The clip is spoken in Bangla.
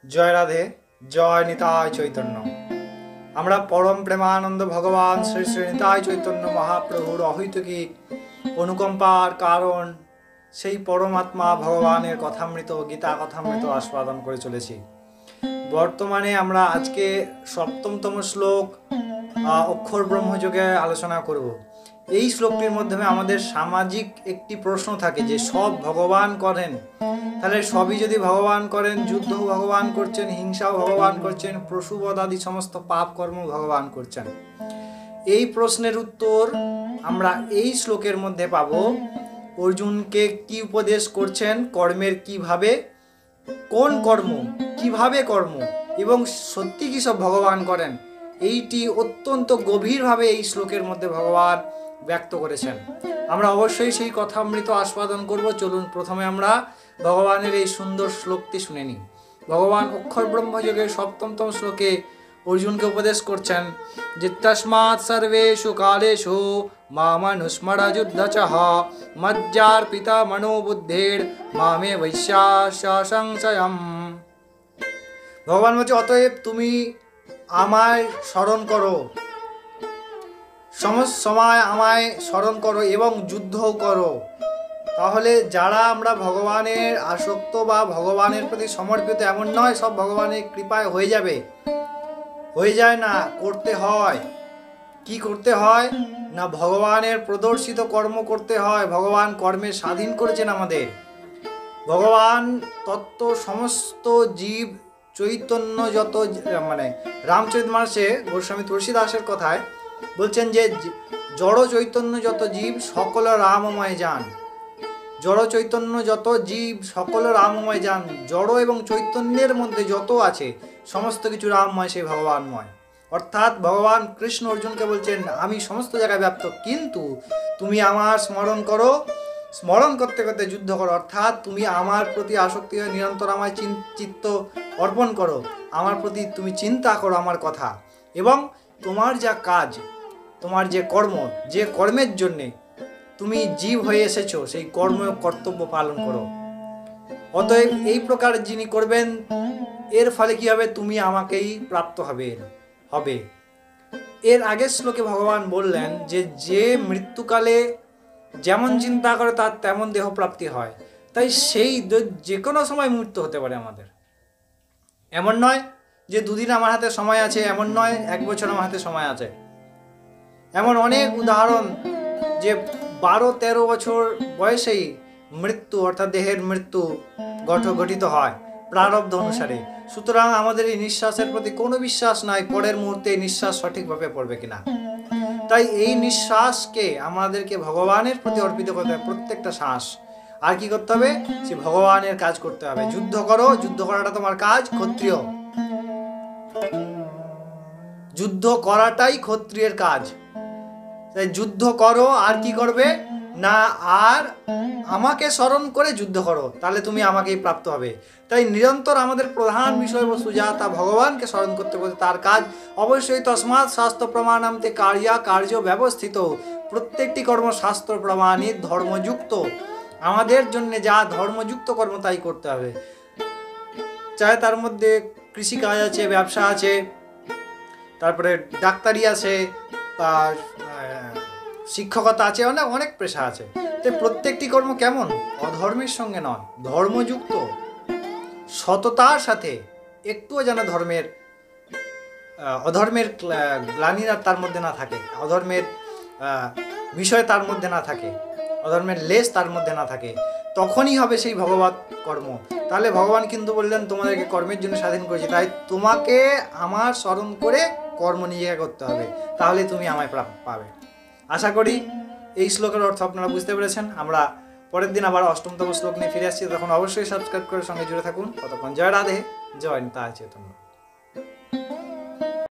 জয় রাধে, জয় নিতাই চৈতন্য। আমরা পরম প্রেমানন্দ ভগবান শ্রী শ্রী নিতাই চৈতন্য মহাপ্রভুর অহৈতুকী অনুকম্পার কারণ সেই পরমাত্মা ভগবানের কথামৃত, গীতা কথামৃত আস্বাদন করে চলেছি। বর্তমানে আমরা আজকে সপ্তমতম শ্লোক অক্ষর ব্রহ্মযোগে আলোচনা করব। এই শ্লোকটির মাধ্যমে আমাদের সামাজিক একটি প্রশ্ন থাকে যে সব ভগবান করেন, তাহলে সবই যদি ভগবান করেন, যুদ্ধ ভগবান করছেন, হিংসাও ভগবান করছেন, পশুবধ আদি সমস্ত পাপ কর্ম ভগবান করছেন। এই প্রশ্নের উত্তর আমরা এই শ্লোকের মধ্যে পাব। অর্জুনকে কি উপদেশ করছেন, কর্মের কিভাবে, কোন কর্ম, কিভাবে কর্ম এবং সত্যি কি সব ভগবান করেন, এইটি অত্যন্ত গভীরভাবে এই শ্লোকের মধ্যে ভগবান ব্যক্ত করেছেন। আমরা অবশ্যই সেই কথামৃত আস্বাদন করব। চলুন প্রথমে আমরা ভগবানের এই সুন্দর শ্লোকটি শুনে নিই। ভগবান অক্ষর ব্রহ্মযোগের সপ্তমতম শ্লোকে অর্জুনকে উপদেশ করছেন যে তস্মাৎ সর্বেষু কালেষু মামনুস্মর যুদ্ধচঃ মজ্জার্পিতা মনোবুদ্ধির মামে বৈশ্যাসংশয়ম। ভগবান বলছে অতএব তুমি আমায় স্মরণ করো, সমস্ত সময় আমায় স্মরণ করো এবং যুদ্ধও করো। তাহলে যারা আমরা ভগবানের আসক্ত বা ভগবানের প্রতি সমর্পিত, এমন নয় সব ভগবানের কৃপায় হয়ে যাবে, হয়ে যায় না, করতে হয়। কি করতে হয় না, ভগবানের প্রদর্শিত কর্ম করতে হয়। ভগবান কর্মে স্বাধীন করেছেন আমাদের। ভগবান তত্ত্ব সমস্ত জীব চৈতন্য যত রামচরিতমানসে গোস্বামী তুলসীদাসের কথায় বলছেন যে জড় চৈতন্য যত জীব সকল রামময় যান। জড় চৈতন্য যত জীব সকল রামময় যান। জড় এবং চৈতন্যের মধ্যে যত আছে সমস্ত কিছু রামময়, সেই ভগবানময়। অর্থাৎ ভগবান কৃষ্ণ অর্জুনকে বলছেন আমি সমস্ত জায়গায় ব্যাপ্ত, কিন্তু তুমি আমার স্মরণ করো, স্মরণ করতে করতে যুদ্ধ করো। অর্থাৎ তুমি আমার প্রতি আসক্তি হয়ে নিরন্তর আমায় চিত্ত অর্পণ করো, আমার প্রতি তুমি চিন্তা করো আমার কথা, এবং তোমার যা কাজ, তোমার যে কর্ম, যে কর্মের জন্যে তুমি জীব হয়ে এসেছো, সেই কর্ম কর্তব্য পালন করো। অতএব এই প্রকার যিনি করবেন, এর ফলে কি হবে, তুমি আমাকেই প্রাপ্ত হবে। এর আগের শ্লোকে ভগবান বললেন যে যে মৃত্যুকালে যেমন চিন্তা করে তার তেমন দেহ প্রাপ্তি হয়। তাই সেই যে কোনো সময় মৃত্যু হতে পারে আমাদের। এমন নয় যে দুদিন আমার হাতে সময় আছে, এমন নয় 1 বছর আমার হাতে সময় আছে। এমন অনেক উদাহরণ যে 12-13 বছর বয়সেই মৃত্যু, অর্থাৎ দেহের মৃত্যু গঠিত হয় প্রারব্ধ অনুসারে। সুতরাং আমাদের এই নিঃশ্বাসের প্রতি কোনো বিশ্বাস নাই পরের মুহূর্তে নিঃশ্বাস সঠিকভাবে পড়বে কিনা। তাই এই নিঃশ্বাসকে আমাদেরকে ভগবানের প্রতি অর্পিত করতে হবে, প্রত্যেকটা শ্বাস। আর কি করতে হবে, সে ভগবানের কাজ করতে হবে। যুদ্ধ করো, যুদ্ধ করাটা তোমার কাজ, ক্ষত্রিয়। যুদ্ধ করাটাই ক্ষত্রিয়ের কাজ। তাই যুদ্ধ করো। আর কি করবে না, আর আমাকে স্মরণ করে যুদ্ধ করো, তাহলে তুমি আমাকেই প্রাপ্ত হবে। তাই নিরন্তর আমাদের প্রধান বিষয়বস্তু যা, তা ভগবানকে স্মরণ করতে বলতে তার কাজ। অবশ্যই তস্মাৎ শাস্ত্র প্রমাণান্তে কার্য ব্যবস্থিত। প্রত্যেকটি কর্ম শাস্ত্র প্রমাণিত, ধর্মযুক্ত। আমাদের জন্য যা ধর্মযুক্ত কর্ম তাই করতে হবে। চাहे তার মধ্যে কৃষিকাজ আছে, ব্যবসা আছে, তারপরে ডাক্তারি আছে, আর শিক্ষকতা আছে, অনেক পেশা আছে। তাই প্রত্যেকটি কর্ম কেমন, অধর্মের সঙ্গে নয়, ধর্মযুক্ত, সততার সাথে। একটুও যেন অধর্মের গ্লানিরা তার মধ্যে না থাকে, অধর্মের বিষয় তার মধ্যে না থাকে, অধর্মের লেশ তার মধ্যে না থাকে, তখনই হবে সেই ভগবৎ কর্ম। তাহলে ভগবান কিন্তু বললেন তোমাদেরকে কর্মের জন্য স্বাধীন করেছি, তাই তোমাকে আমার স্মরণ করে কর্ম নিজেকে করতে হবে, তাহলে তুমি আমায় পাবে। আশা করি এই শ্লোকের অর্থ আপনারা বুঝতে পেরেছেন। আমরা পরের দিন আবার 8তম শ্লোক নিয়ে ফিরে আসছি। তখন অবশ্যই সাবস্ক্রাইব করে সঙ্গে জুড়ে থাকুন। ততক্ষণ জয় রাধে, জয় নিতাই চৈতন্য।